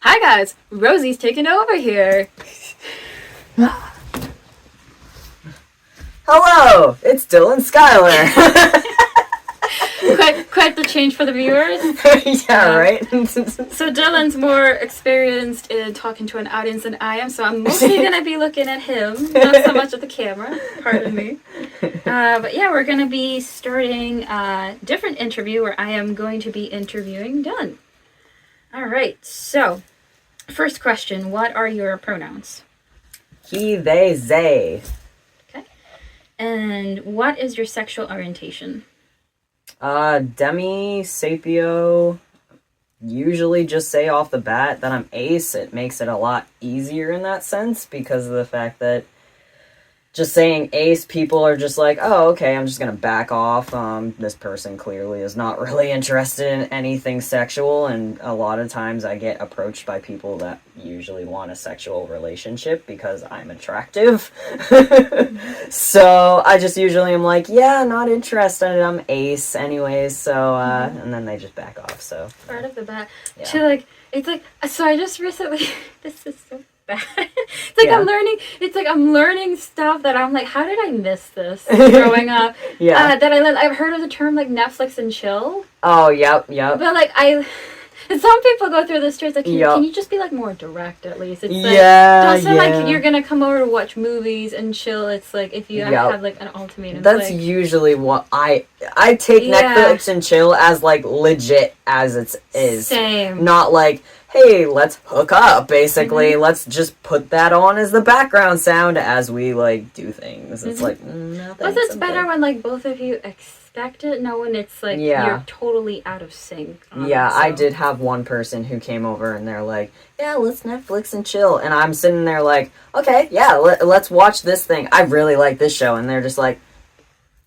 Hi guys, Rosie's taking over here. Hello, it's DylanSchuyler. Quite the change for the viewers. Yeah, right? So Dylan's more experienced in talking to an audience than I am, so I'm mostly going to be looking at him, not so much at the camera, pardon me. But yeah, we're going to be starting a different interview where I am going to be interviewing Dylan. Alright, so first question, what are your pronouns? He, they, they. Okay. And what is your sexual orientation? Demisapio. Usually just say off the bat that I'm ace. It makes it a lot easier in that sense because of the fact that just saying ace, people are just like, oh, okay, I'm just gonna back off. This person clearly is not really interested in anything sexual, and a lot of times I get approached by people that usually want a sexual relationship because I'm attractive. So I just usually am like, yeah, not interested, I'm ace anyways, so, and then they just back off, so. Right off the bat. Yeah. It's like, so I just recently, this is so bad. It's like I'm learning stuff that I'm like, how did I miss this growing up? Yeah. I've heard of the term like Netflix and chill. Oh, yep. But like some people go through this. It's like, can you just be like more direct at least? It's like, don't say like you're gonna come over to watch movies and chill. It's like if you have like an ultimatum. That's like, usually what I take Netflix and chill as like legit as it is. Same. Not like, hey, let's hook up, basically. Mm-hmm. Let's just put that on as the background sound as we, like, do things. It's like, no, thanks. But it's better when, like, both of you expect it, not when it's, like, you're totally out of sync. Yeah, I did have one person who came over and they're like, yeah, let's Netflix and chill. And I'm sitting there like, okay, yeah, let's watch this thing. I really like this show. And they're just like,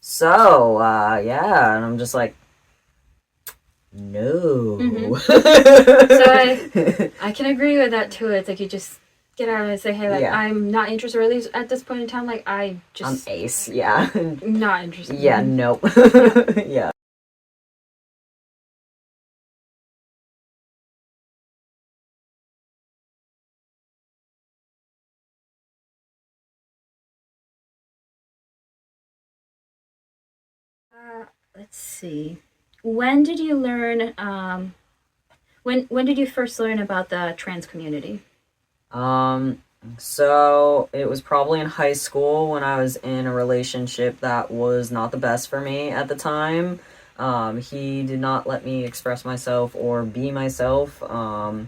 so, yeah. And I'm just like, no. Mm-hmm. So I can agree with that too. It's like you just get out and say, hey, like I'm not interested, or at least at this point in time, like I'm ace, yeah. Not interested. Yeah, nope. Yeah. Let's see. When did you learn? When did you first learn about the trans community? So it was probably in high school when I was in a relationship that was not the best for me at the time. He did not let me express myself or be myself. I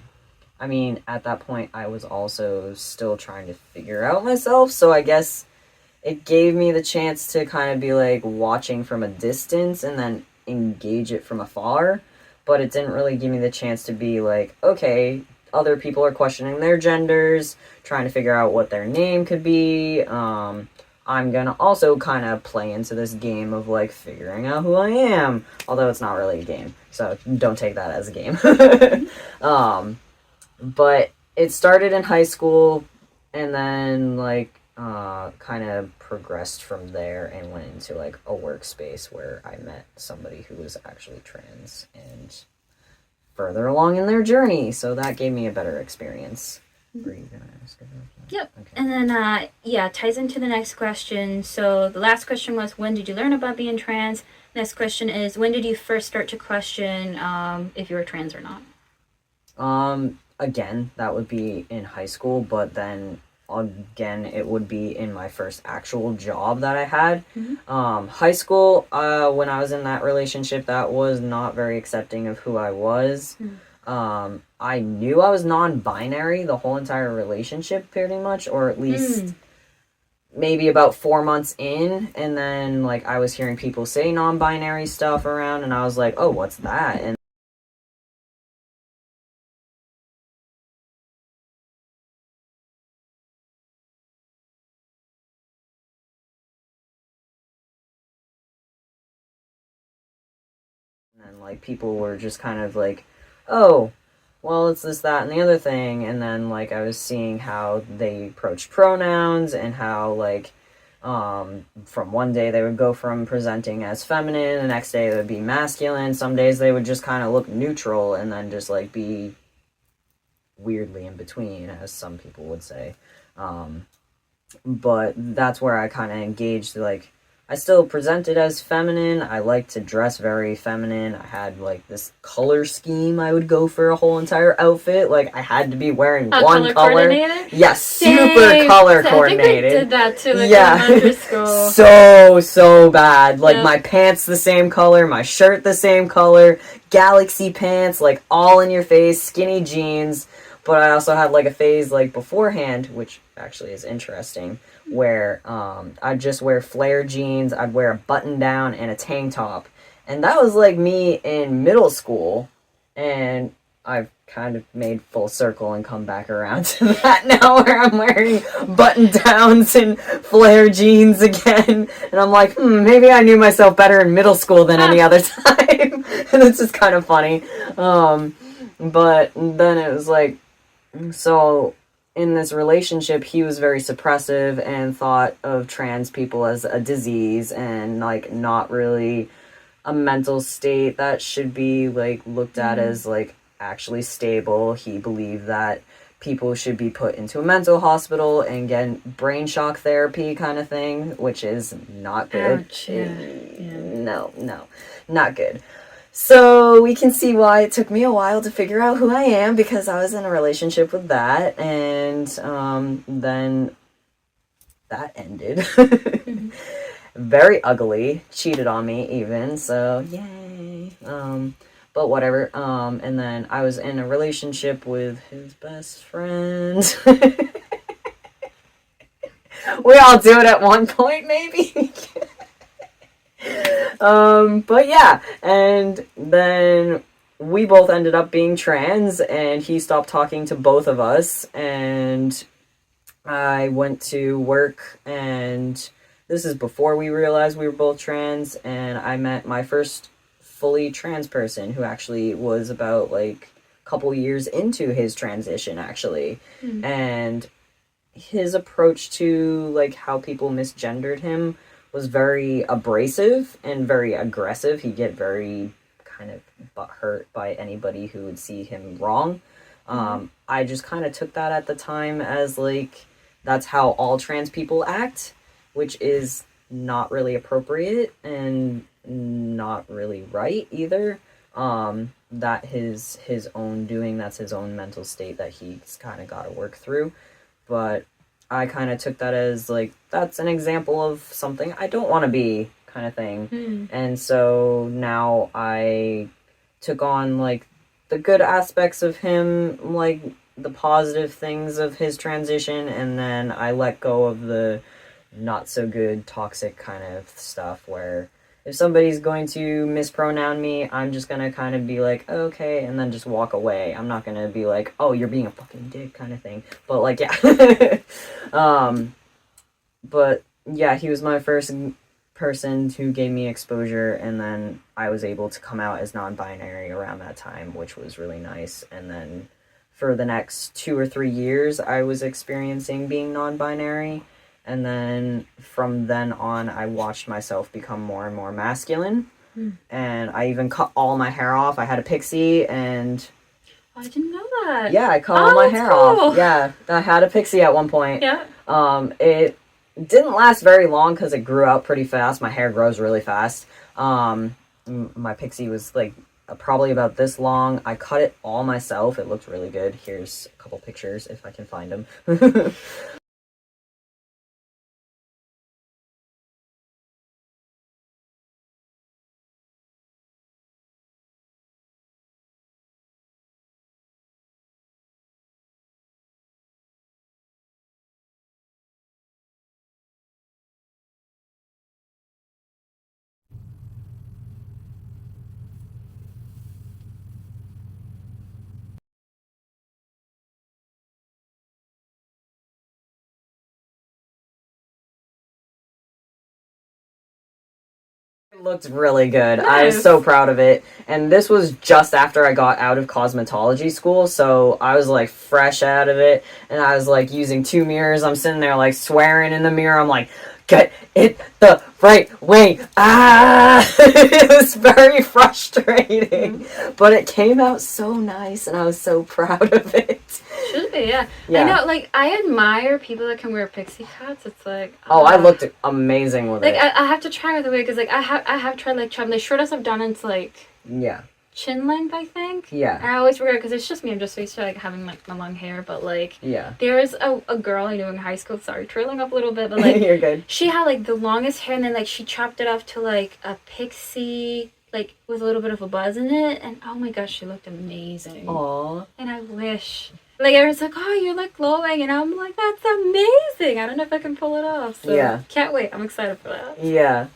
mean, at that point, I was also still trying to figure out myself, so I guess it gave me the chance to kind of be like watching from a distance and then engage it from afar, but it didn't really give me the chance to be like, okay, other people are questioning their genders, trying to figure out what their name could be. I'm gonna also kind of play into this game of like figuring out who I am, although it's not really a game, so don't take that as a game. But it started in high school and then like kind of progressed from there and went into like a workspace where I met somebody who was actually trans and further along in their journey, so that gave me a better experience. Were you gonna ask about that? Yep. Okay. And then ties into the next question. So the last question was, when did you learn about being trans? Next question is, when did you first start to question if you were trans or not? Again, that would be in high school, but then again, it would be in my first actual job that I had. Mm-hmm. High school, when I was in that relationship, that was not very accepting of who I was. Mm-hmm. I knew I was non-binary the whole entire relationship, pretty much, or at least maybe about 4 months in, and then, like, I was hearing people say non-binary stuff around, and I was like, oh, what's that? And then, like, people were just kind of like, oh, well, it's this, that, and the other thing. And then, like, I was seeing how they approached pronouns and how, like, from one day they would go from presenting as feminine, the next day they would be masculine, some days they would just kind of look neutral and then just, like, be weirdly in between, as some people would say. But that's where I kind of engaged, like, I still presented as feminine. I like to dress very feminine. I had, like, this color scheme I would go for a whole entire outfit. Like, I had to be wearing one color. Yes, super color coordinated. I think we did that too, like, yeah. in elementary school. So bad. Like, my pants the same color, my shirt the same color, galaxy pants, like, all in your face, skinny jeans. But I also had, like, a phase, like, beforehand, which actually is interesting, where I'd just wear flare jeans, I'd wear a button down and a tank top. And that was, like, me in middle school. And I've kind of made full circle and come back around to that now, where I'm wearing button downs and flare jeans again. And I'm like, maybe I knew myself better in middle school than any other time. And it's just kind of funny. But then it was like, so in this relationship, he was very suppressive and thought of trans people as a disease and, like, not really a mental state that should be, like, looked at as, like, actually stable. He believed that people should be put into a mental hospital and get brain shock therapy kind of thing, which is not good. Ouch, yeah. No, not good. So we can see why it took me a while to figure out who I am, because I was in a relationship with that, and then that ended. Very ugly. Cheated on me even, so yay. But whatever. And then I was in a relationship with his best friend. We all do it at one point, maybe. But yeah, and then we both ended up being trans, and he stopped talking to both of us, and I went to work, and this is before we realized we were both trans, and I met my first fully trans person, who actually was about, like, a couple years into his transition, actually. And his approach to, like, how people misgendered him was very abrasive and very aggressive. He'd get very kind of butthurt by anybody who would see him wrong. I just kind of took that at the time as, like, that's how all trans people act, which is not really appropriate and not really right either. That his own doing, that's his own mental state that he's kind of got to work through. But I kind of took that as, like, that's an example of something I don't want to be, kind of thing. And so now I took on, like, the good aspects of him, like, the positive things of his transition, and then I let go of the not so good, toxic kind of stuff, where if somebody's going to mispronoun me, I'm just gonna kind of be like, okay, and then just walk away. I'm not gonna be like, oh, you're being a fucking dick kind of thing. But, like, yeah. But yeah, he was my first person who gave me exposure, and then I was able to come out as non-binary around that time, which was really nice. And then for the next 2 or 3 years, I was experiencing being non-binary. And then from then on, I watched myself become more and more masculine. And I even cut all my hair off. I had a pixie, and I didn't know that. Yeah, I cut all my hair off. Yeah, I had a pixie at one point. Yeah. It didn't last very long because it grew out pretty fast. My hair grows really fast. My pixie was, like, probably about this long. I cut it all myself. It looked really good. Here's a couple pictures if I can find them. It looked really good. Nice. I was so proud of it. And this was just after I got out of cosmetology school, so I was, like, fresh out of it, and I was, like, using 2 mirrors. I'm sitting there, like, swearing in the mirror. I'm like, get it the right way. It was very frustrating. But it came out so nice, and I was so proud of it. could be, yeah. Yeah. I know, like, I admire people that can wear pixie cuts. It's like... Oh, I looked amazing with like, it. I have to try with the wig, because, like, I have tried, like, the shortest I've done, it's, like... Yeah. chin length, I think. Yeah. I always forget, because it's just me. I'm just so used to, like, having, like, my long hair, but, like... Yeah. There was a girl I knew in high school, sorry, trailing up a little bit, but, like... You're good. She had, like, the longest hair, and then, like, she chopped it off to, like, a pixie... like, with a little bit of a buzz in it, and oh my gosh, she looked amazing. Aww. And I wish... like, everyone's like, oh, you're, like, glowing, and I'm like, that's amazing! I don't know if I can pull it off, so... yeah. Can't wait, I'm excited for that. Yeah.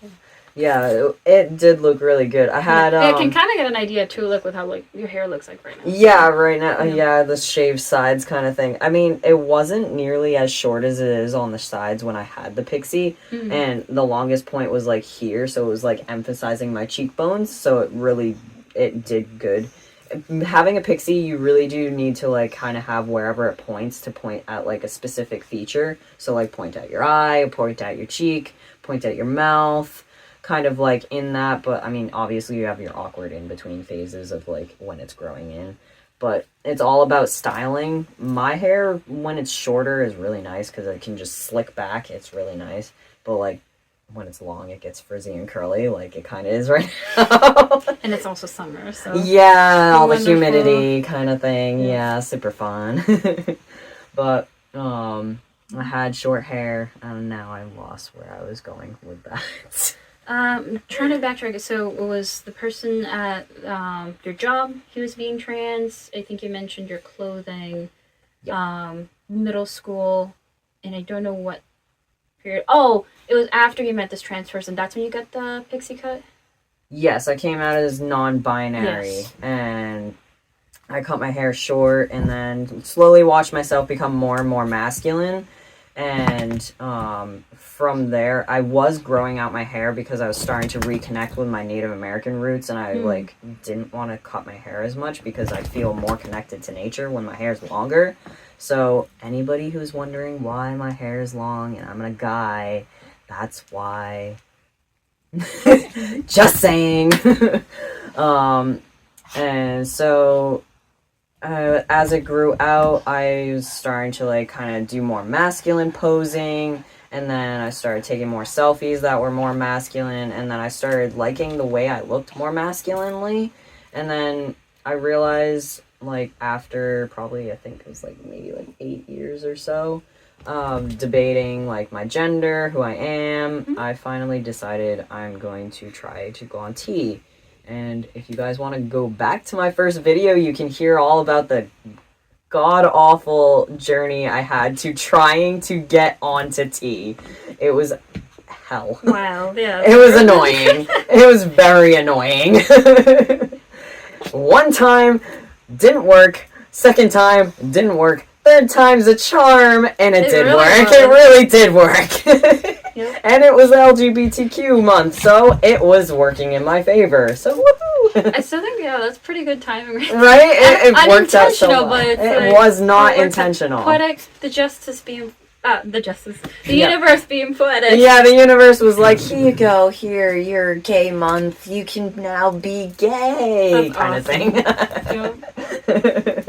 Yeah, it did look really good. I had, I can kind of get an idea, too, look, with how, like, your hair looks like right now. Yeah, right now, yeah, the shaved sides kind of thing. I mean, it wasn't nearly as short as it is on the sides when I had the pixie, and the longest point was, like, here, so it was, like, emphasizing my cheekbones, so it did good. Having a pixie, you really do need to, like, kind of have wherever it points to point at, like, a specific feature. So, like, point at your eye, point at your cheek, point at your mouth, kind of, like, in that. But, I mean, obviously you have your awkward in-between phases of, like, when it's growing in. But it's all about styling. My hair, when it's shorter, is really nice because it can just slick back. It's really nice. But, like, when it's long, it gets frizzy and curly, like it kind of is right now. And it's also summer, so... yeah, all the wonderful. humidity kind of thing. Yeah. Yeah, super fun. But, I had short hair, and now I lost where I was going with that. Trying to backtrack, so it was the person at your job, he was being trans. I think you mentioned your clothing, middle school, and I don't know what period. Oh, it was after you met this trans person. That's when you got the pixie cut? Yes, I came out as non-binary, and I cut my hair short, and then slowly watched myself become more and more masculine. And from there, I was growing out my hair because I was starting to reconnect with my Native American roots, and I like didn't want to cut my hair as much because I feel more connected to nature when my hair is longer. So anybody who's wondering why my hair is long and I'm a guy, that's why. Just saying. And so as it grew out, I was starting to like kind of do more masculine posing, and then I started taking more selfies that were more masculine, and then I started liking the way I looked more masculinely. And then I realized, like, after probably, I think it was like maybe like 8 years or so of debating like my gender, who I am, I finally decided I'm going to try to go on T. And if you guys want to go back to my first video, you can hear all about the god-awful journey I had to trying to get onto T. It was hell. Wow, yeah. It was annoying. It was very annoying. One time, didn't work. Second time, didn't work. Third time's a charm, and it did really work. was. It really did work. Yep. And it was LGBTQ month, so it was working in my favor. So woohoo! I still think, yeah, that's pretty good timing. Right? It worked out so Unintentional, well. but it's It like, was not it worked out. intentional. Poetic, the Yeah. universe being poetic. Yeah, the universe was like, here you go, here, your gay month, you can now be gay, That's kind awesome. of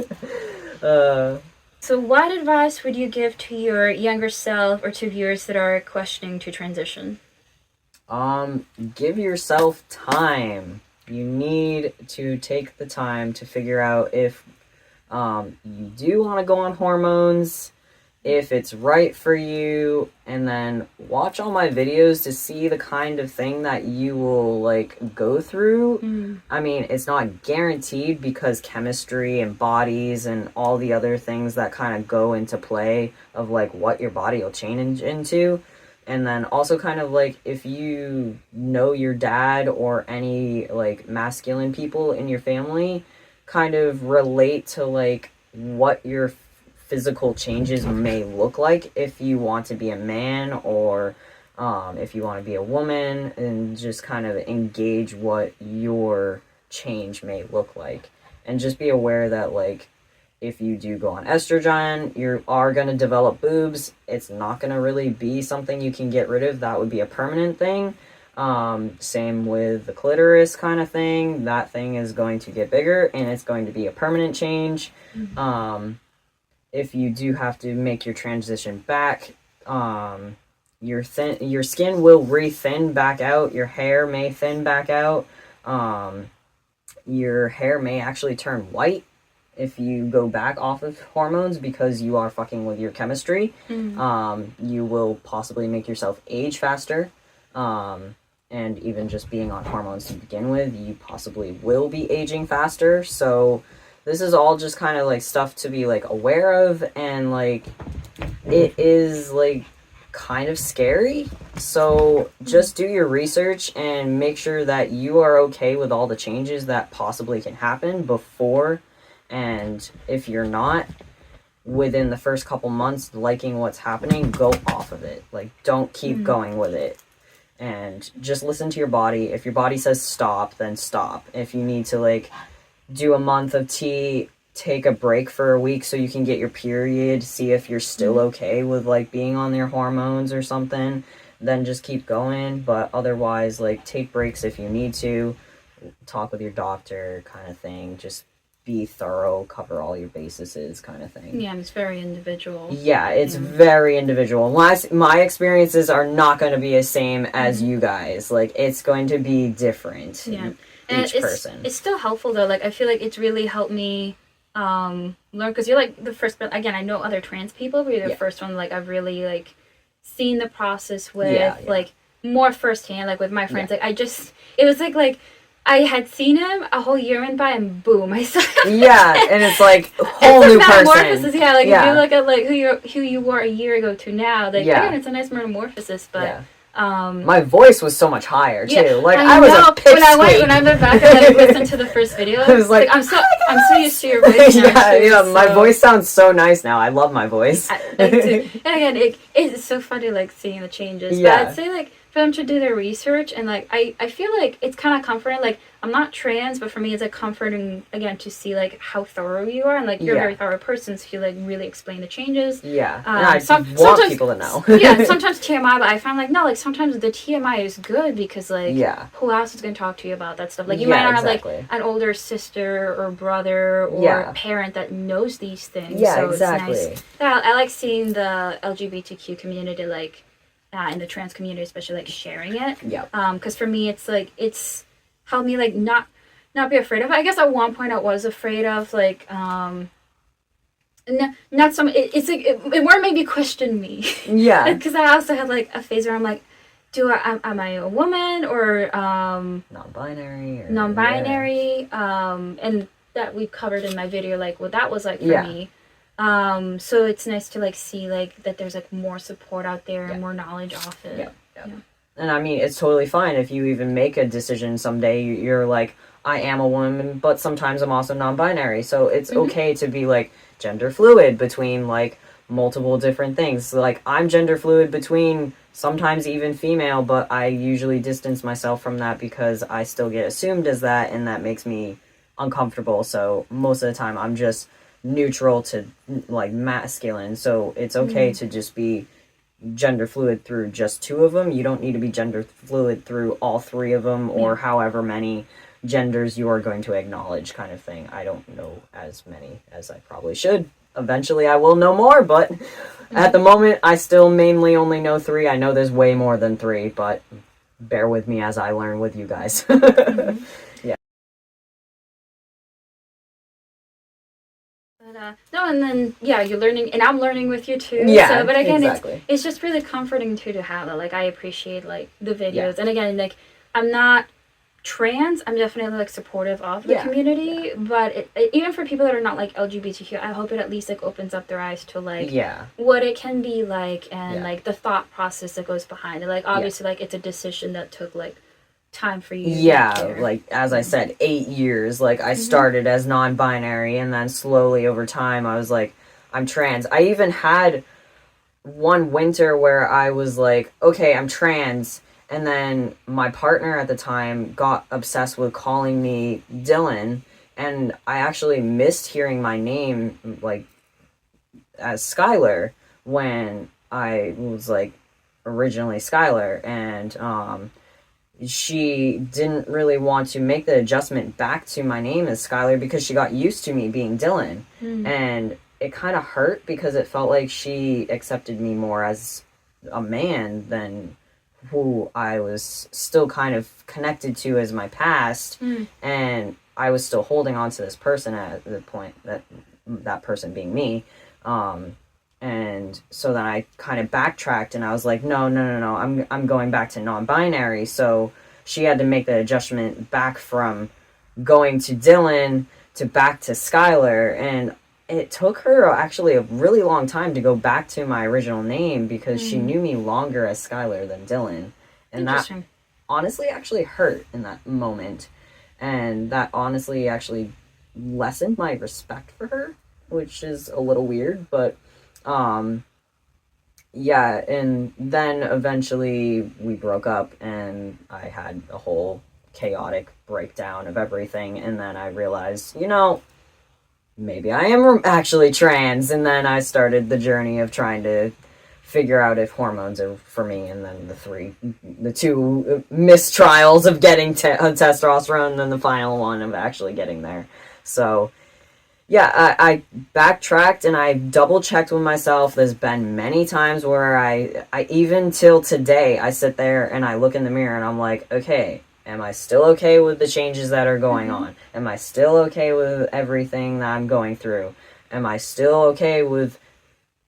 thing. So what advice would you give to your younger self or to viewers that are questioning to transition? Give yourself time. You need to take the time to figure out if you do want to go on hormones, if it's right for you, and then watch all my videos to see the kind of thing that you will like go through. I mean, it's not guaranteed because chemistry and bodies and all the other things that kind of go into play of like what your body will change into. And then also kind of like if you know your dad or any like masculine people in your family, kind of relate to like what your physical changes may look like if you want to be a man or if you want to be a woman, and just kind of engage what your change may look like. And just be aware that like if you do go on estrogen, you are going to develop boobs. It's not going to really be something you can get rid of. That would be a permanent thing. Same with the clitoris kind of thing. That thing is going to get bigger and it's going to be a permanent change. if you do have to make your transition back, your skin will re-thin back out, your hair may thin back out, your hair may actually turn white if you go back off of hormones because you are fucking with your chemistry. You will possibly make yourself age faster. And even just being on hormones to begin with, you possibly will be aging faster. So this is all just kind of like stuff to be like aware of, and like it is like kind of scary. So just do your research and make sure that you are okay with all the changes that possibly can happen before. And if you're not, within the first couple months liking what's happening, go off of it. Like, don't keep going with it. And just listen to your body. If your body says stop, then stop. If you need to like do a month of tea, take a break for a week so you can get your period, see if you're still okay with like being on your hormones or something, then just keep going. But otherwise, like, take breaks if you need to, talk with your doctor kind of thing. Just be thorough, cover all your bases kind of thing. Yeah, and it's very individual. Yeah, it's very individual. My experiences are not going to be the same as you guys. Like, it's going to be different. Yeah. And each person. It's still helpful though. Like, I feel like it's really helped me learn, because you're like the first, again, I know other trans people, but you're the first one like I've really like seen the process with like more firsthand, like with my friends. Like, it was like I had seen him, a whole year went by, and boom, I saw him. Yeah, and it's like a whole new person. Yeah, like if you look at like who you were a year ago to now, like again, it's a nice metamorphosis. But my voice was so much higher too. Yeah, like I was a pipsqueak. When I went back and like listened to the first video, I was like I'm so used to your voice now. My voice sounds so nice now. I love my voice. And again, it's so funny like seeing the changes. Yeah. But I'd say like for them to do their research, and like I feel like it's kind of comforting. Like, I'm not trans, but for me it's like comforting again to see like how thorough you are, and like you're a very thorough person, so you like really explain the changes. Yeah, and I want people to know. Yeah, sometimes TMI, but I find like no, like sometimes the TMI is good because like who else is going to talk to you about that stuff? Like you might not have like an older sister or brother or parent that knows these things. Yeah, so exactly. It's nice. Yeah, I like seeing the LGBTQ community like. And the trans community, especially like sharing it. Yeah. Because for me, it's like it's helped me like not be afraid of it. I guess at one point I was afraid of like not some. It's like it more made me question me. Yeah. Because I also had like a phase where I'm like, am I a woman or non-binary? And that we covered in my video like what that was like for me. So it's nice to like see like that there's like more support out there and more knowledge off it. Yeah. And I mean, it's totally fine if you even make a decision someday. You're like, I am a woman, but sometimes I'm also non-binary. So it's okay to be like gender fluid between like multiple different things. So, like, I'm gender fluid between sometimes even female, but I usually distance myself from that because I still get assumed as that, and that makes me uncomfortable. So most of the time I'm just neutral to like masculine, so it's okay to just be gender fluid through just two of them. You don't need to be gender fluid through all three of them or however many genders you are going to acknowledge kind of thing. I don't know as many as I probably should. Eventually I will know more, but at the moment I still mainly only know three. I know there's way more than three, but bear with me as I learn with you guys. No, and then you're learning, and I'm learning with you too. Yeah, so, but again, exactly. it's just really comforting too to have that. Like, I appreciate like the videos, and again, like I'm not trans. I'm definitely like supportive of the community, but even for people that are not like LGBTQ, I hope it at least like opens up their eyes to like what it can be like, and like the thought process that goes behind it. Like obviously, like it's a decision that took like time for you. Like as I said, 8 years. Like I started as non-binary, and then slowly over time I was like, I'm trans. I even had one winter where I was like, okay, I'm trans, and then my partner at the time got obsessed with calling me Dylan, and I actually missed hearing my name like as Schuyler when I was like originally Schuyler, and she didn't really want to make the adjustment back to my name as Schuyler because she got used to me being Dylan. And it kind of hurt because it felt like she accepted me more as a man than who I was still kind of connected to as my past. And I was still holding on to this person at the point that person being me. And so then I kind of backtracked and I was like, no, I'm going back to non-binary. So she had to make the adjustment back from going to Dylan to back to Schuyler. And it took her actually a really long time to go back to my original name because she knew me longer as Schuyler than Dylan. And that honestly actually hurt in that moment. And that honestly actually lessened my respect for her, which is a little weird, but yeah, and then eventually we broke up and I had a whole chaotic breakdown of everything, and then I realized, maybe I am actually trans, and then I started the journey of trying to figure out if hormones are for me, and then the two missed trials of getting testosterone, and then the final one of actually getting there. So yeah, I backtracked and I double checked with myself. There's been many times where I even till today, I sit there and I look in the mirror and I'm like, okay, am I still okay with the changes that are going on? Am I still okay with everything that I'm going through? Am I still okay with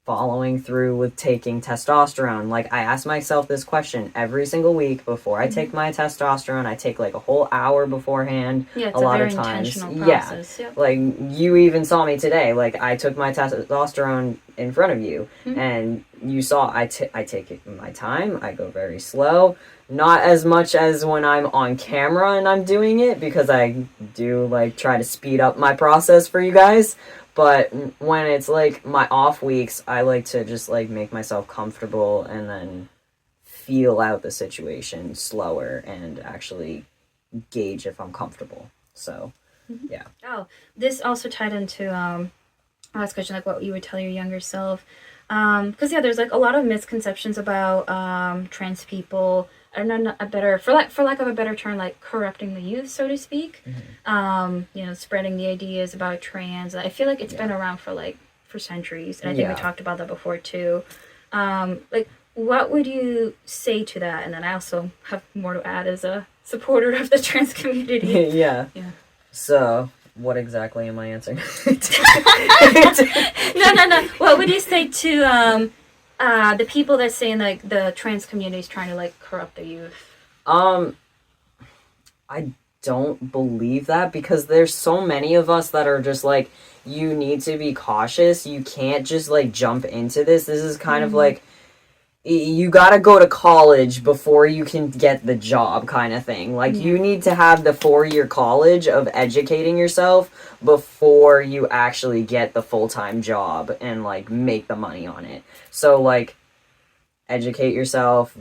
following through with taking testosterone? Like, I ask myself this question every single week before I take my testosterone. I take like a whole hour beforehand. Yeah, it's a lot very of times. intentional process. Yeah, like you even saw me today. Like, I took my testosterone in front of you, and you saw I take it in my time. I go very slow. Not as much as when I'm on camera and I'm doing it, because I do like try to speed up my process for you guys. But when it's like my off weeks, I like to just like make myself comfortable and then feel out the situation slower and actually gauge if I'm comfortable. So, yeah. Oh, this also tied into last question, like what you would tell your younger self. Because yeah, there's like a lot of misconceptions about trans people. I don't know, for lack of a better term, like corrupting the youth, so to speak. Spreading the ideas about trans. I feel like it's been around for centuries, and I think we talked about that before too. Like, what would you say to that? And then I also have more to add as a supporter of the trans community. Yeah. So, what exactly am I answering? No. What would you say to the people that saying like the trans community is trying to like corrupt the youth? I don't believe that, because there's so many of us that are just like, you need to be cautious. You can't just like jump into this. This is kind of like, you gotta go to college before you can get the job kind of thing. Like, you need to have the 4-year college of educating yourself before you actually get the full-time job and like make the money on it. So like, educate yourself,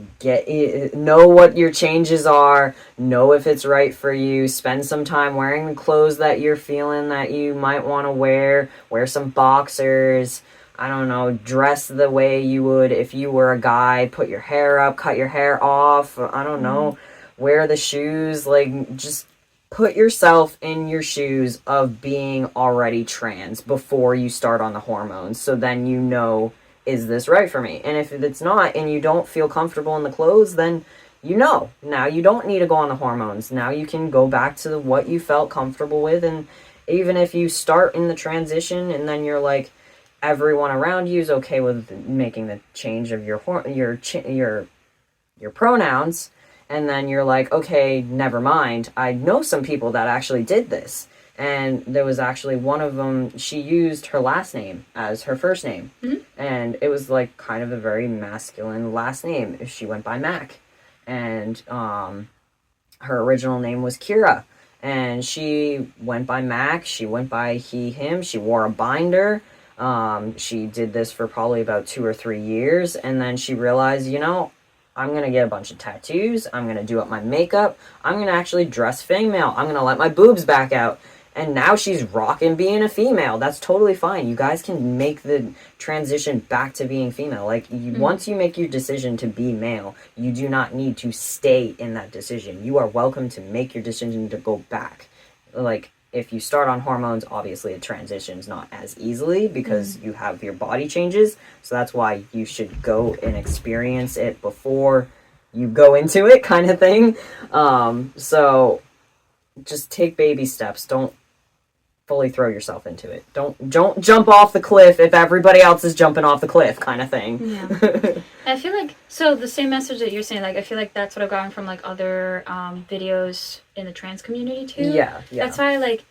know what your changes are, know if it's right for you, spend some time wearing the clothes that you're feeling that you might want to wear some boxers, I don't know, dress the way you would if you were a guy, put your hair up, cut your hair off, I don't know, wear the shoes, like, just put yourself in your shoes of being already trans before you start on the hormones, so then you know, is this right for me? And if it's not, and you don't feel comfortable in the clothes, then now you don't need to go on the hormones. Now you can go back to what you felt comfortable with. And even if you start in the transition and then you're like, everyone around you is okay with making the change of your pronouns, and then you're like, okay, never mind. I know some people that actually did this. And there was actually one of them, she used her last name as her first name. And it was like kind of a very masculine last name. She went by Mac. And her original name was Kira. And she went by Mac. She went by he, him. She wore a binder. She did this for probably about 2 or 3 years. And then she realized, I'm going to get a bunch of tattoos. I'm going to do up my makeup. I'm going to actually dress female. I'm going to let my boobs back out. And now she's rocking being a female. That's totally fine. You guys can make the transition back to being female. Like, once you make your decision to be male, you do not need to stay in that decision. You are welcome to make your decision to go back. Like, if you start on hormones, obviously it transitions not as easily because you have your body changes. So that's why you should go and experience it before you go into it, kind of thing. So just take baby steps. Don't fully throw yourself into it. Don't jump off the cliff if everybody else is jumping off the cliff, kind of thing. Yeah. I feel like, so the same message that you're saying, like, I feel like that's what I've gotten from, like, other videos in the trans community, too. Yeah. That's why, like,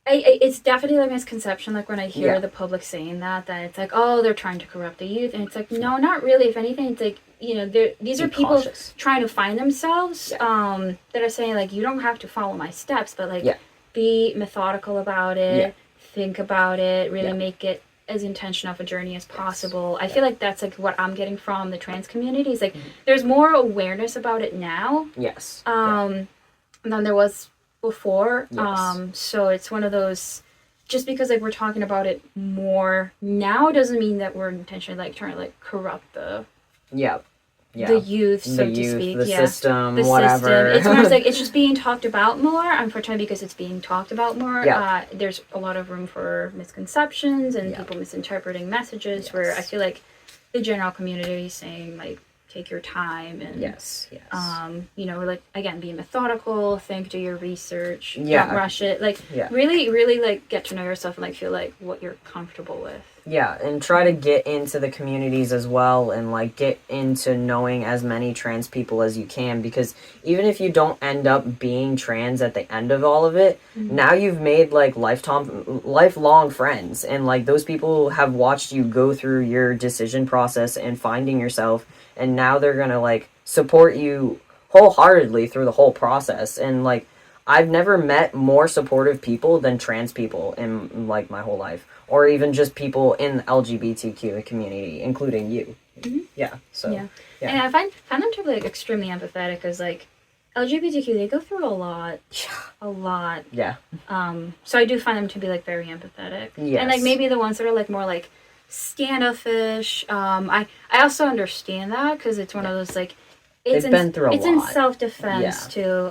it's definitely a misconception, like, when I hear the public saying that it's like, oh, they're trying to corrupt the youth, and it's like, no, not really. If anything, it's like, you know, these are people trying to find themselves, that are saying, like, you don't have to follow my steps, but, like, be methodical about it, think about it, really make it as intentional of a journey as possible. I feel like that's, like, what I'm getting from the trans community. Is like, there's more awareness about it now. Than there was before. So it's one of those, just because, like, we're talking about it more now doesn't mean that we're intentionally, like, trying to, like, corrupt the youth, so to speak. The system, whatever. It's more like, it's just being talked about more, unfortunately, because it's being talked about more. There's a lot of room for misconceptions and people misinterpreting messages, where I feel like the general community is saying, like, take your time and you know, like, again, be methodical, do your research, don't rush it, like, really, really, like, get to know yourself and, like, feel like what you're comfortable with. And try to get into the communities as well, and, like, get into knowing as many trans people as you can, because even if you don't end up being trans at the end of all of it, now you've made, like, lifelong friends, and, like, those people have watched you go through your decision process and finding yourself, and now they're gonna, like, support you wholeheartedly through the whole process. And, like, I've never met more supportive people than trans people in, like, my whole life, or even just people in the LGBTQ community, including you. And I find them to be, like, extremely empathetic, because, like, LGBTQ, they go through a lot. So I do find them to be, like, very empathetic. And, like, maybe the ones that are, like, more, like, standoffish. I also understand that, because it's one of those, like, it's been through a lot. It's in self-defense, too.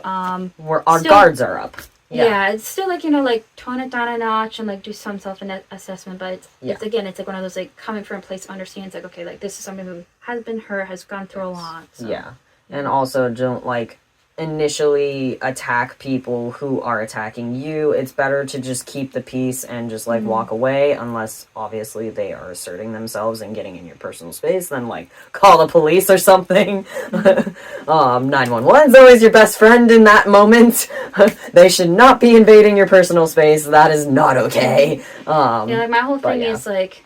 Where our guards are up. It's still, like, you know, like, tone it down a notch and, like, do some self-assessment, but it's again, it's, like, one of those, like, coming from a place of understanding. It's like, okay, like, this is somebody who has been hurt, has gone through a lot. So. And also don't, like, initially attack people who are attacking you. It's better to just keep the peace and just, like, walk away, unless obviously they are asserting themselves and getting in your personal space. Then, like, call the police or something. 911 is always your best friend in that moment. They should not be invading your personal space. That is not okay. Like, my whole thing is, like,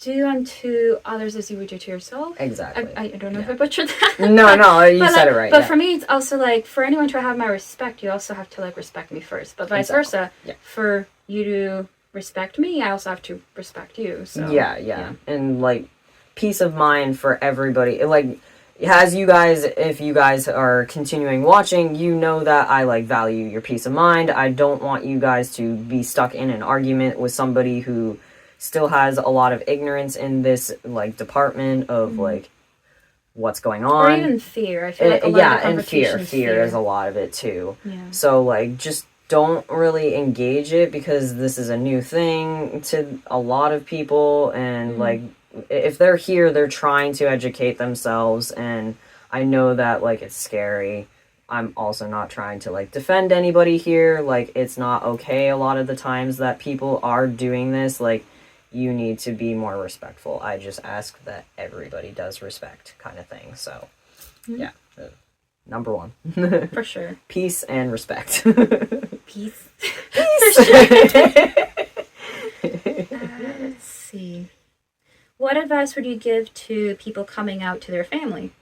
do unto others as you would do to yourself. Exactly. I don't know if I butchered that. No, you said it right. But for me, it's also, like, for anyone to have my respect, you also have to, like, respect me first. But vice versa. For you to respect me, I also have to respect you. So and, like, peace of mind for everybody. Like, as you guys, if you guys are continuing watching, you know that I, like, value your peace of mind. I don't want you guys to be stuck in an argument with somebody who still has a lot of ignorance in this, like, department of like what's going on, or even fear. I feel like a lot of and fear is a lot of it too. So, like, just don't really engage it, because this is a new thing to a lot of people, and like, if they're here, they're trying to educate themselves, and I know that, like, it's scary. I'm also not trying to, like, defend anybody here. Like, it's not okay a lot of the times that people are doing this. Like, you need to be more respectful. I just ask that everybody does respect, kind of thing. So, number one. For sure. Peace and respect. Peace. Let's see. What advice would you give to people coming out to their family?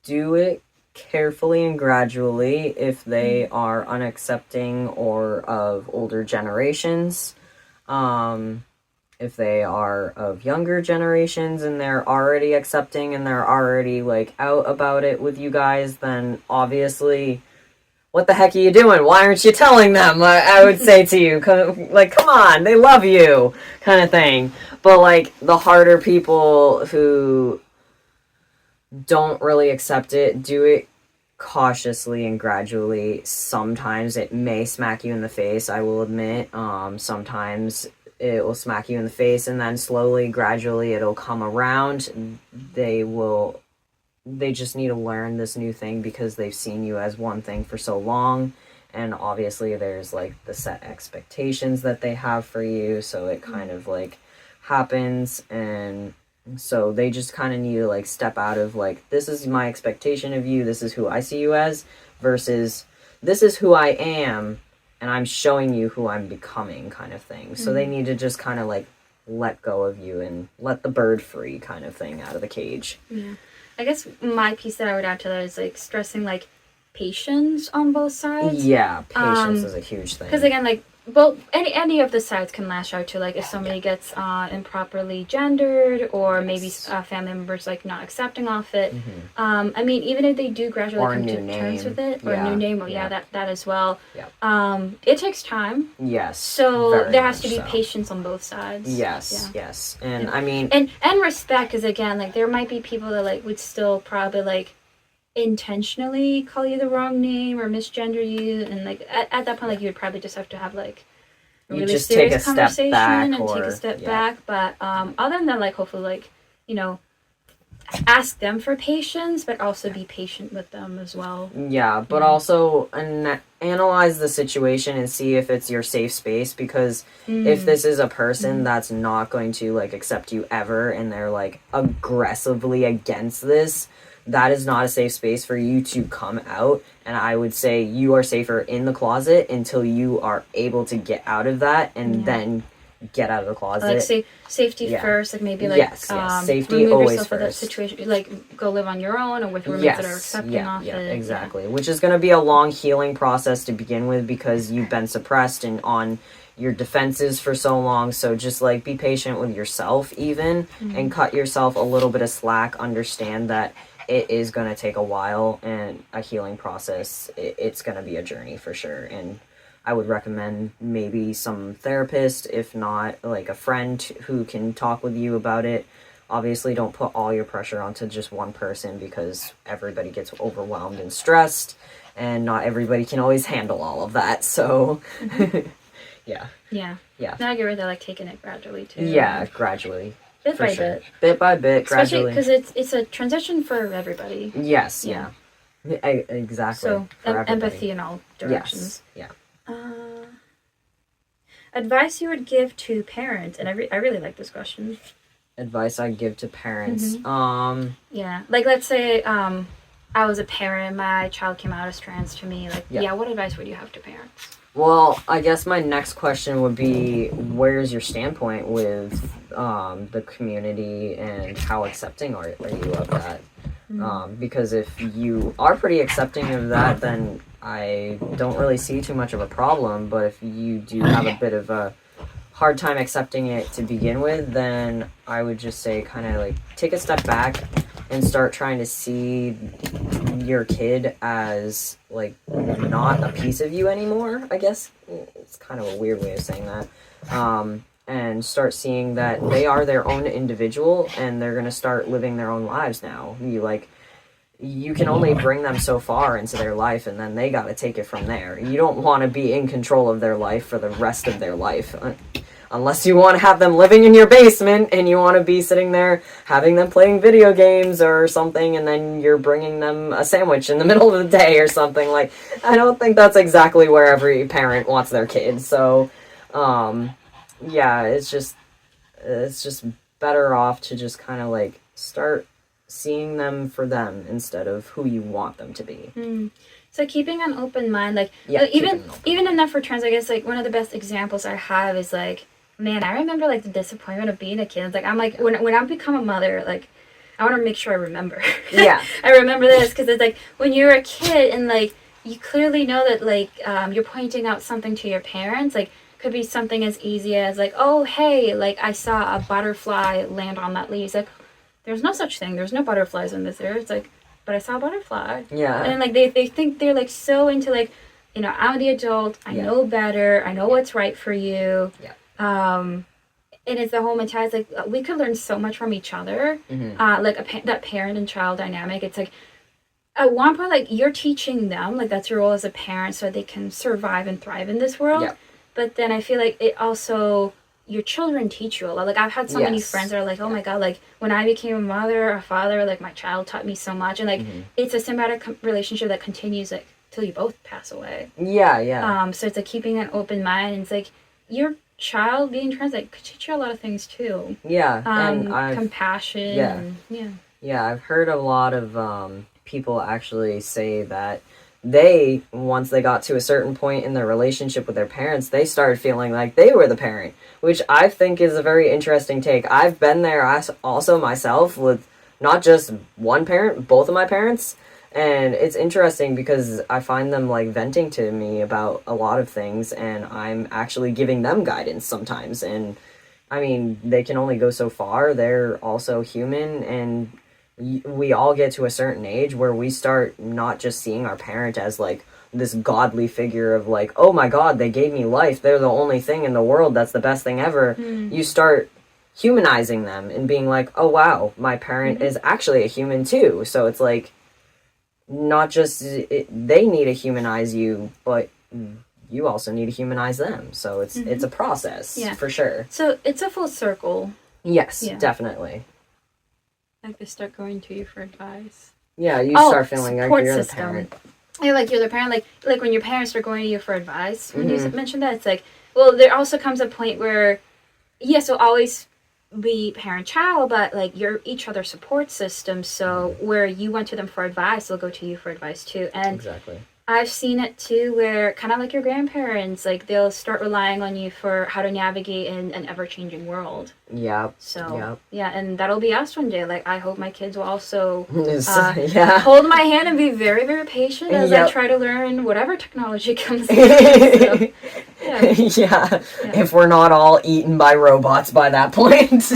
Do it carefully and gradually if they are unaccepting or of older generations. If they are of younger generations and they're already accepting and they're already, like, out about it with you guys, then obviously, what the heck are you doing? Why aren't you telling them? I would say to you, like, come on, they love you, kind of thing. But, like, the harder people who don't really accept it, do it cautiously and gradually. Sometimes it may smack you in the face, I will admit. Sometimes it will smack you in the face, and then slowly, gradually, it'll come around. They just need to learn this new thing because they've seen you as one thing for so long. And obviously there's like the set expectations that they have for you, so it kind of like happens. And so they just kind of need to like step out of like, this is my expectation of you, this is who I see you as, versus this is who I am and I'm showing you who I'm becoming, kind of thing. So they need to just kind of like let go of you and let the bird free, kind of thing, out of the cage. Yeah. I guess my piece that I would add to that is like stressing like patience on both sides. Yeah, patience is a huge thing. Because again, like both any of the sides can lash out to like if somebody gets improperly gendered, or maybe family members like not accepting of it. I mean, even if they do gradually come to terms with it, or a new name, that as well. It takes time. Yes. So there has to be patience on both sides. Yes. And I mean, and respect, because again, like there might be people that like would still probably like intentionally call you the wrong name or misgender you, and like at that point, like you would probably just have to have like a really just serious take a step conversation back and take a step back. But other than that, like hopefully, like, you know, ask them for patience, but also be patient with them as well. Yeah, but also analyze the situation and see if it's your safe space, because if this is a person that's not going to like accept you ever, and they're like aggressively against this, that is not a safe space for you to come out. And I would say you are safer in the closet until you are able to get out of that, and then get out of the closet. Like safety first, like maybe like safety remove always yourself first. From that situation, like go live on your own or with roommates that are accepting of it. Exactly. Which is going to be a long healing process to begin with, because you've been suppressed and on your defenses for so long. So just like be patient with yourself even, and cut yourself a little bit of slack. Understand that it is going to take a while and a healing process. It's going to be a journey for sure. And I would recommend maybe some therapist, if not like a friend who can talk with you about it. Obviously, don't put all your pressure onto just one person, because everybody gets overwhelmed and stressed, and not everybody can always handle all of that. So, yeah. Now I get rid of like taking it gradually too. Yeah, gradually. Bit by bit. Bit by bit, especially gradually. because it's a transition for everybody. Yes, yeah. Exactly. So empathy in all directions. Yes, advice you would give to parents, and I really like this question. Advice I'd give to parents. Like let's say I was a parent, my child came out as trans to me. Like, what advice would you have to parents? Well, I guess my next question would be, where's your standpoint with the community, and how accepting are you of that? Because if you are pretty accepting of that, then I don't really see too much of a problem. But if you do have a bit of a hard time accepting it to begin with, then I would just say kind of like take a step back and start trying to see your kid as like not a piece of you anymore. I guess it's kind of a weird way of saying that. And start seeing that they are their own individual, and they're going to start living their own lives now. You can only bring them so far into their life, and then they got to take it from there. You don't want to be in control of their life for the rest of their life. Unless you want to have them living in your basement, and you want to be sitting there having them playing video games or something, and then you're bringing them a sandwich in the middle of the day or something. Like, I don't think that's exactly where every parent wants their kids. So, it's just better off to just kind of like start seeing them for them instead of who you want them to be. So keeping an open mind, like even enough for trans, I guess like one of the best examples I have is like, man, I remember like the disappointment of being a kid. Like I'm like when I become a mother, like I want to make sure I remember. I remember this, because it's like when you're a kid and like you clearly know that like you're pointing out something to your parents, like could be something as easy as like, oh hey, like I saw a butterfly land on that leaf. It's like, there's no such thing. There's no butterflies in this area. It's like, but I saw a butterfly. Yeah. And like they think they're like so into like, you know, I'm the adult. I know better. I know what's right for you. Yeah. And it's the whole mentality. Like we could learn so much from each other. Like that parent and child dynamic. It's like at one point, like, you're teaching them, like, that's your role as a parent so they can survive and thrive in this world. Yeah. But then I feel like it also, your children teach you a lot. Like, I've had so many friends that are like, oh my God, like, when I became a mother, a father, like, my child taught me so much. And, like, it's a symbiotic relationship that continues, like, till you both pass away. Yeah. So it's like keeping an open mind. And it's like, your child being trans, like, could teach you a lot of things too. Yeah. And compassion. Yeah. And, Yeah, I've heard a lot of people actually say that they, once they got to a certain point in their relationship with their parents, they started feeling like they were the parent, which I think is a very interesting take. I've been there also myself with not just one parent, both of my parents, and it's interesting because I find them like venting to me about a lot of things, and I'm actually giving them guidance sometimes, and I mean, they can only go so far. They're also human, and we all get to a certain age where we start not just seeing our parent as like this godly figure of like, oh my God, they gave me life, they're the only thing in the world that's the best thing ever. You start humanizing them and being like, oh wow, my parent is actually a human too. So it's like, not just they need to humanize you, but you also need to humanize them. So it's a process, for sure. So it's a full circle. Yes, definitely. Like, they start going to you for advice. Yeah, you start feeling like you're system. The parent. Yeah, like you're the parent. Like when your parents are going to you for advice. When you mentioned that, it's like, well, there also comes a point where, yes, it'll always be parent-child, but like you're each other's support system. So where you went to them for advice, they'll go to you for advice too. And exactly. I've seen it too, where kind of like your grandparents, like they'll start relying on you for how to navigate in an ever-changing world. Yeah. So yeah, and that'll be us one day. Like, I hope my kids will also hold my hand and be very, very patient as I try to learn whatever technology comes in. So, if we're not all eaten by robots by that point.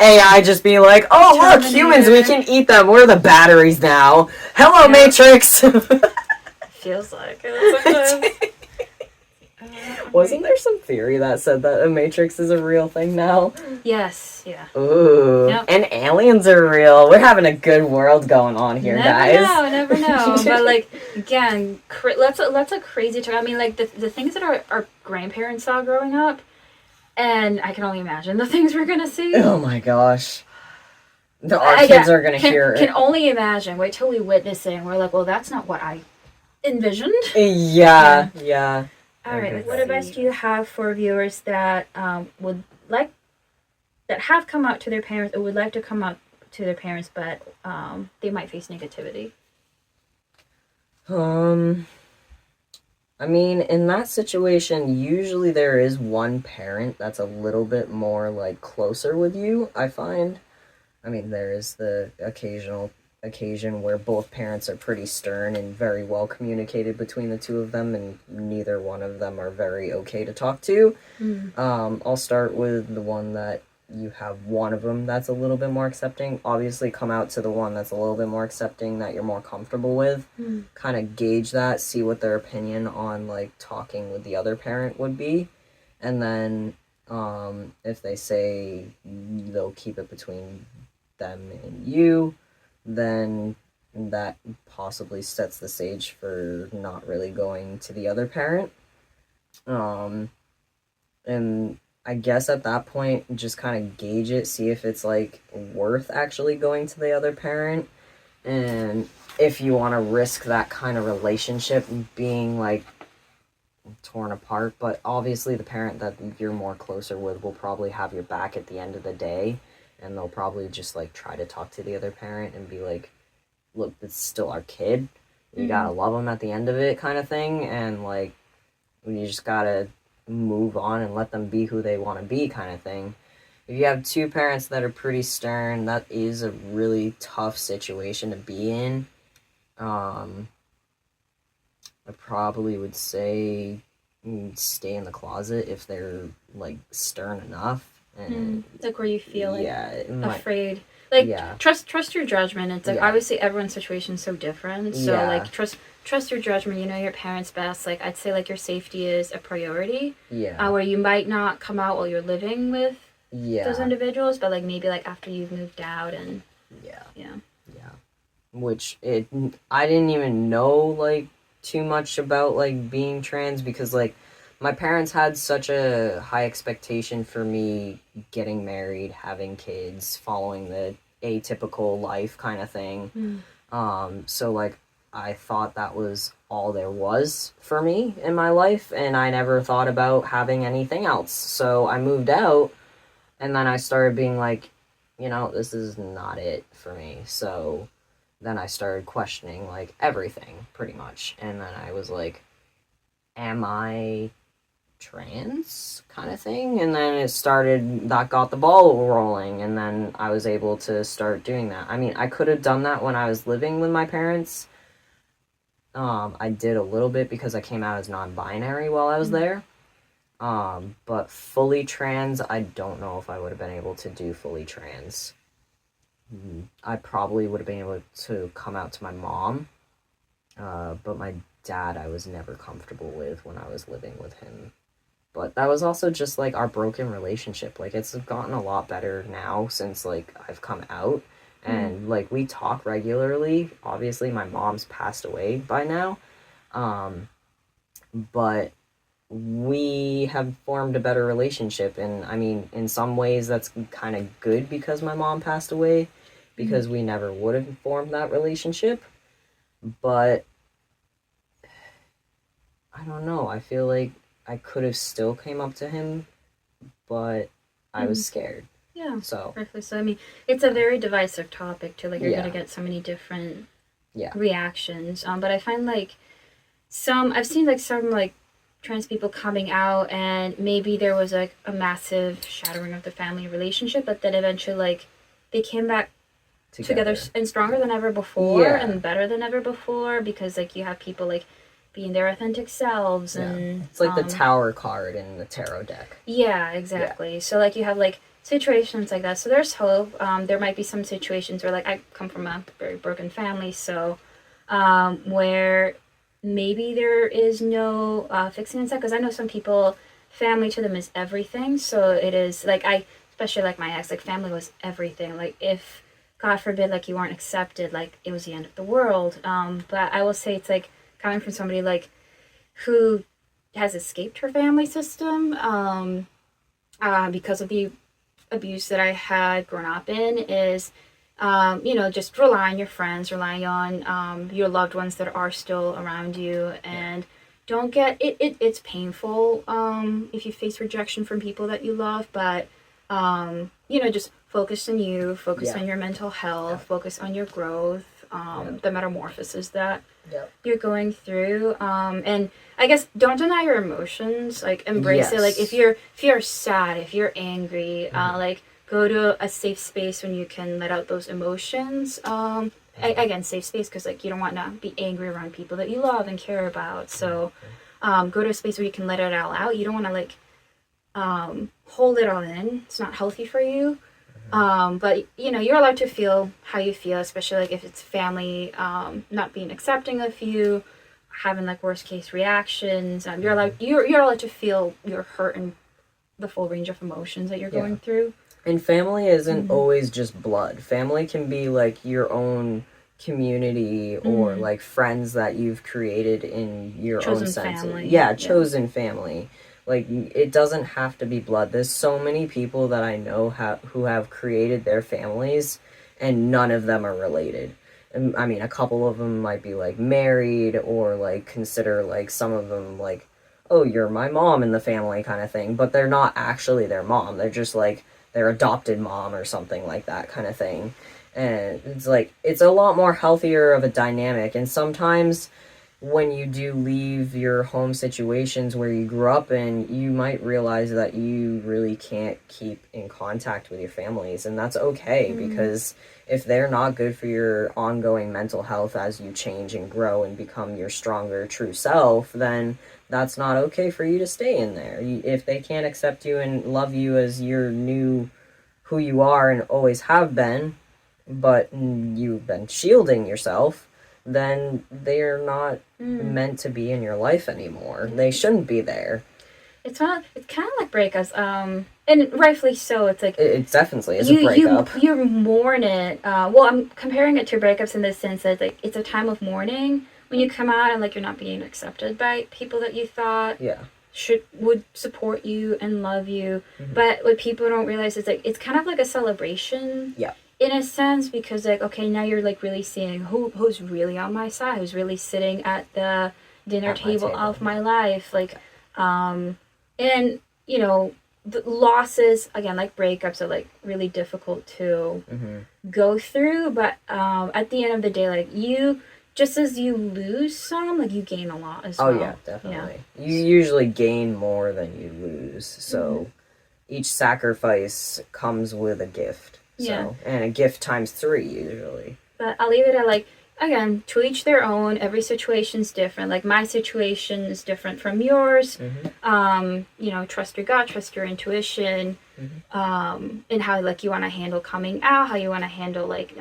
AI just be like, oh look, humans, we can eat them. We're the batteries now. Hello, Matrix. Feels like it sometimes. Wasn't there some theory that said that a Matrix is a real thing now? Yes, yeah. Ooh, and aliens are real. We're having a good world going on here, guys. Never know. But like, again, that's a crazy talk. I mean, like the things that our grandparents saw growing up, and I can only imagine the things we're gonna see. Oh my gosh. Our kids are gonna hear it. Can only imagine. Wait till we witness it, and we're like, well, that's not what I envisioned. Yeah. All right. Like, what advice do you have for viewers that would like, that have come out to their parents or would like to come out to their parents, but they might face negativity? I mean, in that situation, usually there is one parent that's a little bit more like closer with you, I find. I mean, there is the occasion where both parents are pretty stern and very well communicated between the two of them, and neither one of them are very okay to talk to. I'll start with the one that you have one of them that's a little bit more accepting. Obviously, come out to the one that's a little bit more accepting that you're more comfortable with. Kind of gauge that, see what their opinion on like talking with the other parent would be, and then if they say they'll keep it between them and you, then that possibly sets the stage for not really going to the other parent. And I guess at that point, just kind of gauge it, see if it's like worth actually going to the other parent, and if you want to risk that kind of relationship being like torn apart. But obviously the parent that you're more closer with will probably have your back at the end of the day, and they'll probably just like try to talk to the other parent and be like, look, it's still our kid, you gotta love them at the end of it, kind of thing, and like you just gotta move on and let them be who they want to be, kind of thing. If you have two parents that are pretty stern, that is a really tough situation to be in. I probably would say stay in the closet if they're like stern enough, and like where you feel like afraid. Like, trust your judgment. It's like, obviously everyone's situation is so different. So like trust your judgment. You know your parents best. Like, I'd say like your safety is a priority. Where you might not come out while you're living with those individuals, but like maybe like after you've moved out and which I didn't even know like too much about like being trans because like my parents had such a high expectation for me getting married, having kids, following the atypical life kind of thing. So like I thought that was all there was for me in my life, and I never thought about having anything else. So I moved out, and then I started being like, this is not it for me. So then I started questioning like everything pretty much. And then I was like, am I trans kind of thing? And then that got the ball rolling. And then I was able to start doing that. I mean, I could have done that when I was living with my parents. I did a little bit because I came out as non-binary while I was there. But fully trans, I don't know if I would have been able to do fully trans. I probably would have been able to come out to my mom, but my dad I was never comfortable with when I was living with him. But that was also just like our broken relationship. Like it's gotten a lot better now since like I've come out, and like we talk regularly. Obviously my mom's passed away by now, but we have formed a better relationship. And I mean, in some ways that's kind of good because my mom passed away, because we never would have formed that relationship. But I don't know, I feel like I could have still came up to him, but I was scared. Yeah, so perfectly. So I mean, it's a very divisive topic too. Like you're Yeah. gonna get so many different Yeah. reactions. But I find like I've seen like some like trans people coming out, and maybe there was like a massive shattering of the family relationship, but then eventually like they came back together and stronger than ever before, and better than ever before, because like you have people like being their authentic selves. And it's like the tower card in the tarot deck. Yeah, exactly. So like you have like situations like that. So there's hope. There might be some situations where like I come from a very broken family, so where maybe there is no fixing inside, because I know some people, family to them is everything. So it is like especially like my ex, like family was everything. Like if God forbid like you weren't accepted, like it was the end of the world. But I will say it's like coming from somebody like who has escaped her family system because of the abuse that I had grown up in, is just rely on your friends, relying on your loved ones that are still around you, and don't get it's painful if you face rejection from people that you love, but just focus on you, focus on your mental health, focus on your growth, the metamorphosis that you're going through, and I guess don't deny your emotions, like embrace it. Like if you're sad, if you're angry, like go to a safe space when you can let out those emotions. Again, safe space, because like you don't want to be angry around people that you love and care about. So go to a space where you can let it all out. You don't want to like hold it all in. It's not healthy for you. But you're allowed to feel how you feel, especially like if it's family not being accepting of you, having like worst case reactions. You're allowed to feel your hurt and the full range of emotions that you're going through. And family isn't always just blood. Family can be like your own community, or like friends that you've created in your chosen own sense. Family. Chosen family. Like it doesn't have to be blood. There's so many people that I know who have created their families, and none of them are related. And, I mean, a couple of them might be like married, or like consider like some of them like, oh, you're my mom in the family kind of thing, but they're not actually their mom. They're just like their adopted mom or something like that kind of thing. And it's like, it's a lot more healthier of a dynamic. And sometimes when you do leave your home situations where you grew up in, you might realize that you really can't keep in contact with your families, and that's okay, because if they're not good for your ongoing mental health as you change and grow and become your stronger true self, then that's not okay for you to stay in there. If they can't accept you and love you as your new who you are and always have been, but you've been shielding yourself, then they're not meant to be in your life anymore. They shouldn't be there. it's kind of like breakups. And rightfully so. It's like It definitely is a breakup. You mourn it. Well, I'm comparing it to breakups in the sense that like it's a time of mourning when you come out and like you're not being accepted by people that you thought would support you and love you. But what people don't realize is like it's kind of like a celebration. Yeah. In a sense, because like okay, now you're like really seeing who's really on my side, who's really sitting at the dinner table of my life, like, and you know, the losses again, like breakups, are like really difficult to go through. But at the end of the day, like you, just as you lose some, like you gain a lot as well. Oh yeah, definitely. Yeah. You usually gain more than you lose. So each sacrifice comes with a gift. So, and a gift times 3 usually. But I'll leave it at like, again, to each their own. Every situation's different. Like my situation is different from yours. You know, trust your gut, trust your intuition, and how like you want to handle coming out, how you want to handle like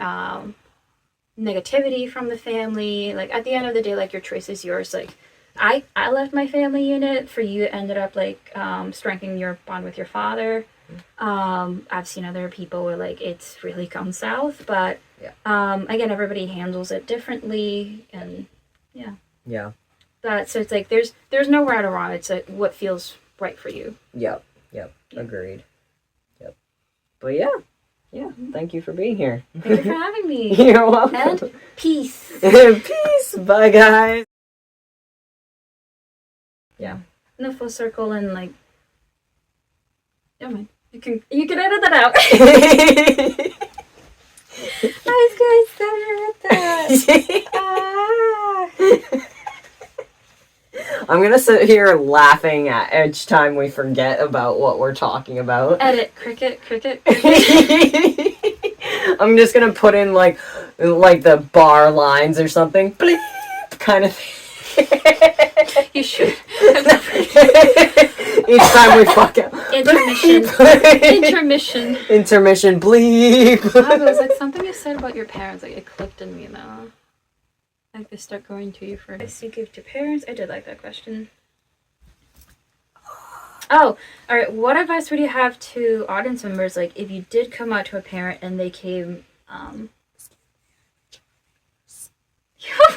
negativity from the family. Like at the end of the day, like your choice is yours. Like I left my family unit. For you, it ended up like strengthening your bond with your father. I've seen other people where like it's really gone south, but again, everybody handles it differently, and but so it's like there's no right or wrong. It's like what feels right for you. Yep. Agreed. Yep. But yeah, thank you for being here. Thank you for having me. You're welcome. And peace. Peace. Bye, guys. Yeah. No full circle and like. Never mind. You can edit that out. I was going to that. I'm gonna sit here laughing at each time we forget about what we're talking about. Edit. Cricket. I'm just gonna put in like the bar lines or something. Bleep, kind of thing. You should. Each time we fuck it. Intermission, bleep. Wow, it was like something you said about your parents, like it clicked in me now. Like they start going to you first. Advice you give to parents? I did like that question. Oh, alright, what advice would you have to audience members, like if you did come out to a parent and they came,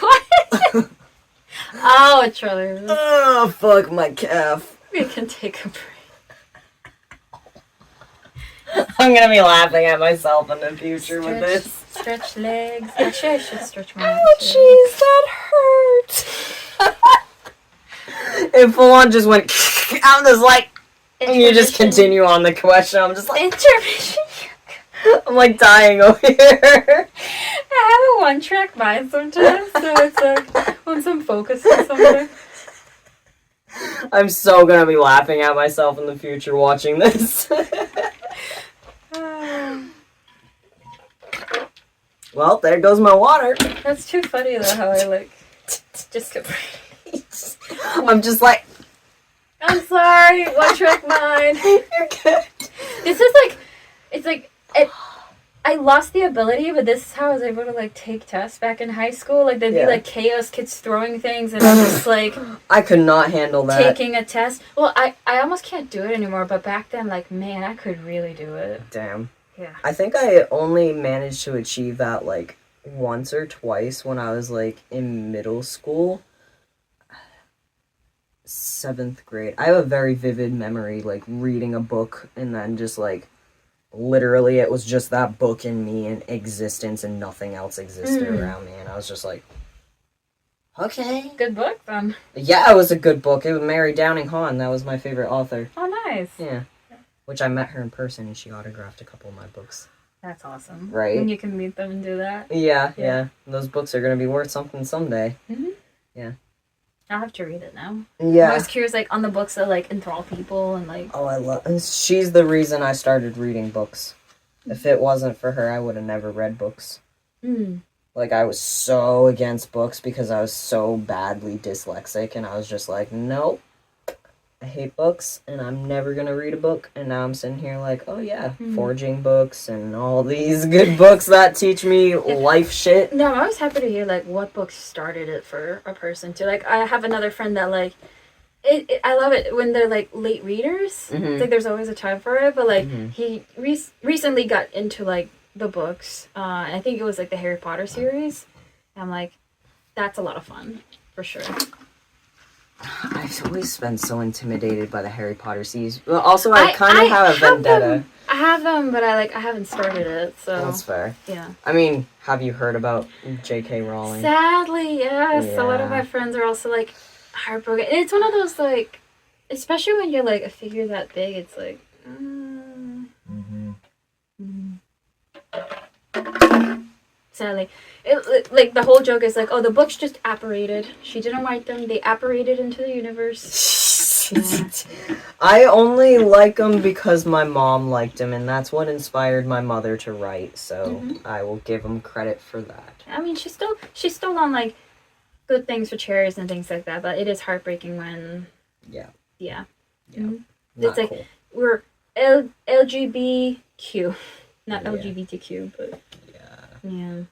what? Oh, it's Charlie. Oh, fuck my calf. We can take a break. I'm gonna be laughing at myself in the future with this. Stretch legs. Actually, I should stretch my legs. Ouchies, that hurt. It full on just went. I'm just like. And you just continue on the question. I'm just like. Intermission. I'm like dying over here. I have a one-track mind sometimes, so it's like once I'm focused on something. I'm so gonna be laughing at myself in the future watching this. Well, there goes my water. That's too funny though, how I like just get I'm just like, I'm sorry, one track mind. You're good. This is like, it's like, I lost the ability, but this is how I was able to like take tests back in high school. Like there'd be like chaos, kids throwing things, and I'm just like, I could not handle that. Taking a test. Well, I almost can't do it anymore, but back then, like, man, I could really do it. Damn. Yeah. I think I only managed to achieve that like once or twice when I was like in middle school. 7th grade. I have a very vivid memory, like reading a book and then just like literally it was just that book in me in existence and nothing else existed around me, and I was just like, okay. Good book then. Yeah, it was a good book. It was Mary Downing Hahn. That was my favorite author. Oh, nice. Yeah. Which I met her in person and she autographed a couple of my books. That's awesome. Right? When you can meet them and do that. Yeah. And those books are going to be worth something someday. Mm-hmm. Yeah. I'll have to read it now. Yeah. I'm always curious, like, on the books that, like, enthrall people and, like... Oh, I love... She's the reason I started reading books. If it wasn't for her, I would have never read books. Like, I was so against books because I was so badly dyslexic, and I was just like, nope. I hate books, and I'm never gonna read a book. And now I'm sitting here like, oh yeah, forging books and all these good books that teach me life shit. No, I'm always happy to hear, like, what books started it for a person, too. Like, I have another friend that, like, I love it when they're like late readers. It's like there's always a time for it, but like he recently got into like the books. I think it was like the Harry Potter series. I'm like, that's a lot of fun for sure. I've always been so intimidated by the Harry Potter series. Well, also, I kind of have a vendetta. I have them, but I haven't started it. So that's fair. Yeah. I mean, have you heard about J.K. Rowling? Sadly, yes. A lot of my friends are also like heartbroken. And it's one of those like, especially when you're like a figure that big, it's like. Sadly, like the whole joke is like, oh, the books just apparated. She didn't write them; they apparated into the universe. Yeah. I only like them because my mom liked them, and that's what inspired my mother to write. So I will give them credit for that. I mean, she's still on like good things for chairs and things like that, but it is heartbreaking when. Yeah. It's like cool. We're LGBTQ, not LGBTQ, but. Yeah.